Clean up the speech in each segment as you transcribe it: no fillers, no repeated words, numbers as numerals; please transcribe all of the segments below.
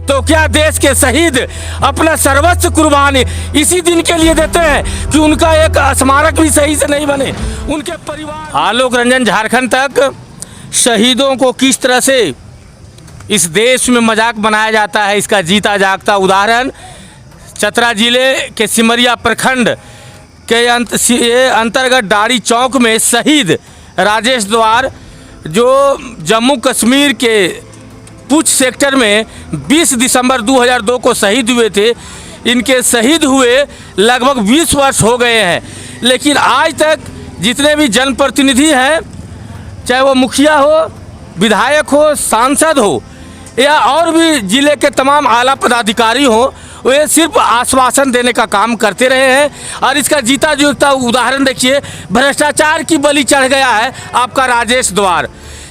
तो क्या देश के शहीद अपना सर्वस्व कुर्बान इसी दिन के लिए देते हैं कि उनका एक स्मारक भी सही से नहीं बने? उनके परिवार आलोक रंजन झारखंड तक शहीदों को किस तरह से इस देश में मजाक बनाया जाता है, इसका जीता जागता उदाहरण चतरा जिले के सिमरिया प्रखंड के अंतर्गत डाड़ी चौक में शहीद राजेश द्वार जो जम्मू कश्मीर के पुंछ सेक्टर में 20 दिसंबर 2002 को शहीद हुए थे। इनके शहीद हुए लगभग 20 वर्ष हो गए हैं, लेकिन आज तक जितने भी जनप्रतिनिधि हैं, चाहे वो मुखिया हो, विधायक हो, सांसद हो या और भी जिले के तमाम आला पदाधिकारी हो, वे सिर्फ आश्वासन देने का काम करते रहे हैं। और इसका जीता जुगता उदाहरण देखिए, भ्रष्टाचार की बलि चढ़ गया है आपका राजेश द्वार।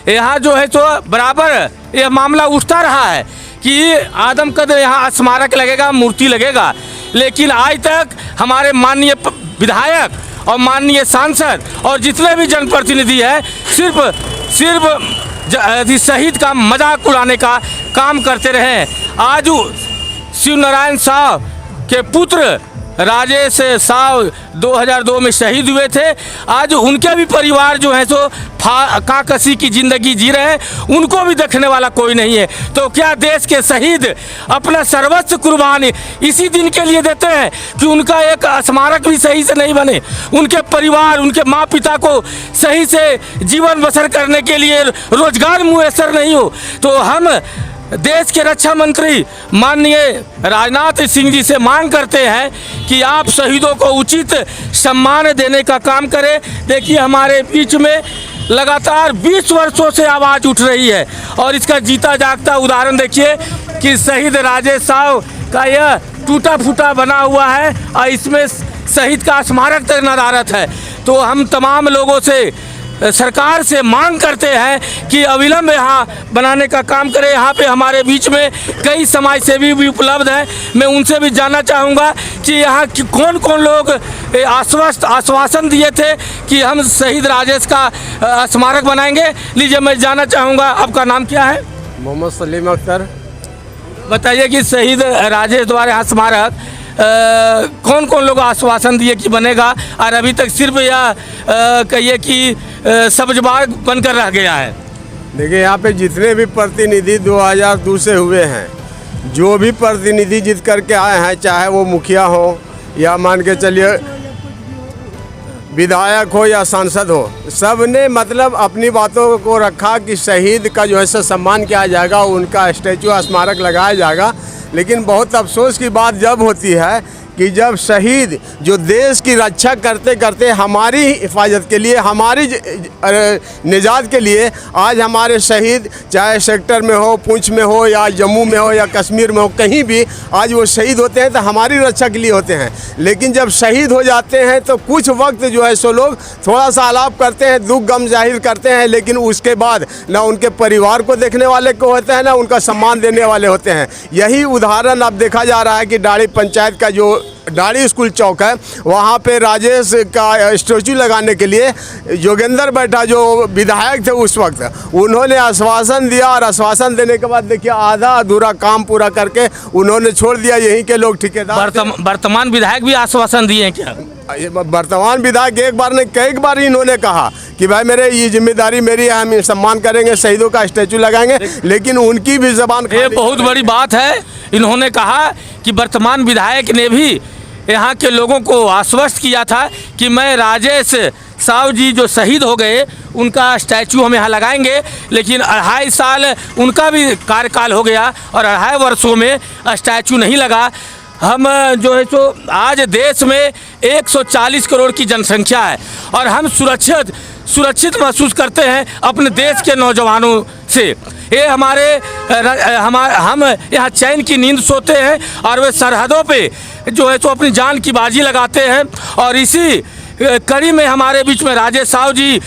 यहाँ जो है तो बराबर यह मामला उठता रहा है कि आदमकद यहाँ स्मारक लगेगा, मूर्ति लगेगा, लेकिन आज तक हमारे माननीय विधायक और माननीय सांसद और जितने भी जनप्रतिनिधि हैं सिर्फ शहीद का मजाक उड़ाने का काम करते रहे। आज शिव नारायण साव के पुत्र राजेश साव 2002 में शहीद हुए थे। आज उनके भी परिवार जो है सो काकसी की ज़िंदगी जी रहे हैं, उनको भी देखने वाला कोई नहीं है। तो क्या देश के शहीद अपना सर्वस्व कुर्बान इसी दिन के लिए देते हैं कि उनका एक स्मारक भी सही से नहीं बने, उनके परिवार, उनके माँ पिता को सही से जीवन बसर करने के लिए रोजगार मुयस्सर नहीं हो? तो हम देश के रक्षा मंत्री माननीय राजनाथ सिंह जी से मांग करते हैं कि आप शहीदों को उचित सम्मान देने का काम करें। देखिए हमारे बीच में लगातार 20 वर्षों से आवाज़ उठ रही है और इसका जीता जागता उदाहरण देखिए कि शहीद राजेश साव का यह टूटा फूटा बना हुआ है और इसमें शहीद का स्मारक तक नदारत है। तो हम तमाम लोगों से, सरकार से मांग करते हैं कि अविलंब यहाँ बनाने का काम करें। यहाँ पे हमारे बीच में कई समाजसेवी भी उपलब्ध हैं, मैं उनसे भी जानना चाहूँगा कि यहाँ कौन कौन लोग आश्वासन दिए थे कि हम शहीद राजेश का स्मारक बनाएंगे। लीजिए मैं जानना चाहूँगा, आपका नाम क्या है? मोहम्मद सलीम अख्तर। बताइए कि शहीद राजेश द्वारा यहाँ स्मारक कौन कौन लोग आश्वासन दिए कि बनेगा और अभी तक सिर्फ यह कहिए कि सब्जबाग बनकर रह गया है? देखिए यहाँ पे जितने भी प्रतिनिधि 2002 से हुए हैं, जो भी प्रतिनिधि जीत करके आए हैं, चाहे वो मुखिया हो या मान के चलिए विधायक हो या सांसद हो, सब ने मतलब अपनी बातों को रखा कि शहीद का जो है सम्मान किया जाएगा, उनका स्टैचू स्मारक लगाया जाएगा। लेकिन बहुत अफसोस की बात जब होती है कि जब शहीद जो देश की रक्षा करते करते हमारी हिफाजत के लिए, हमारी निजात के लिए, आज हमारे शहीद चाहे सेक्टर में हो, पुंछ में हो या जम्मू में हो या कश्मीर में हो, कहीं भी आज वो शहीद होते हैं तो हमारी रक्षा के लिए होते हैं। लेकिन जब शहीद हो जाते हैं तो कुछ वक्त जो है सो लोग थोड़ा सा आलाप करते हैं, दुख गम जाहिर करते हैं, लेकिन उसके बाद ना उनके परिवार को देखने वाले को होते हैं, ना उनका सम्मान देने वाले होते हैं। यही उदाहरण अब देखा जा रहा है कि डाड़ी पंचायत का जो डाड़ी स्कूल चौक है, वहाँ पे राजेश का स्टैचू लगाने के लिए योगेंद्र बैठा जो विधायक थे उस वक्त, उन्होंने आश्वासन दिया और आश्वासन देने के बाद देखिए आधा अधूरा काम पूरा करके उन्होंने छोड़ दिया। यहीं के लोग ठेकेदार वर्तमान विधायक भी आश्वासन दिए हैं क्या? वर्तमान विधायक एक बार नहीं कई बार इन्होंने कहा कि भाई मेरे ये जिम्मेदारी मेरी है, हम सम्मान करेंगे, शहीदों का स्टैचू लगाएंगे, लेकिन उनकी भी जबान, ये बहुत बड़ी बात है। इन्होंने कहा कि वर्तमान विधायक ने भी यहाँ के लोगों को आश्वस्त किया था कि मैं राजेश साव जी जो शहीद हो गए उनका स्टैचू हम यहाँ लगाएंगे, लेकिन 2.5 साल उनका भी कार्यकाल हो गया और 2.5 वर्षों में स्टैचू नहीं लगा। हम जो है तो आज देश में 140 करोड़ की जनसंख्या है और हम सुरक्षित महसूस करते हैं अपने देश के नौजवानों से। ये हम यहाँ चैन की नींद सोते हैं और वे सरहदों पे जो है तो अपनी जान की बाजी लगाते हैं। और इसी कड़ी में हमारे बीच में राजेश साव जी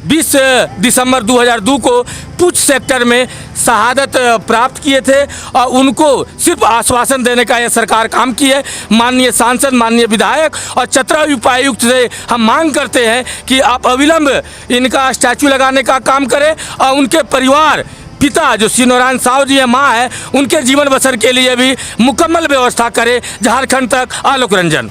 20 दिसंबर 2002 को पुंछ सेक्टर में शहादत प्राप्त किए थे और उनको सिर्फ आश्वासन देने का यह सरकार काम की है। माननीय सांसद, माननीय विधायक और चतरा उपायुक्त से हम मांग करते हैं कि आप अविलंब इनका स्टैचू लगाने का काम करें और उनके परिवार पिता जो शिव नारायण साव जी है, माँ है, उनके जीवन बसर के लिए भी मुकम्मल व्यवस्था करे। झारखंड तक आलोक रंजन।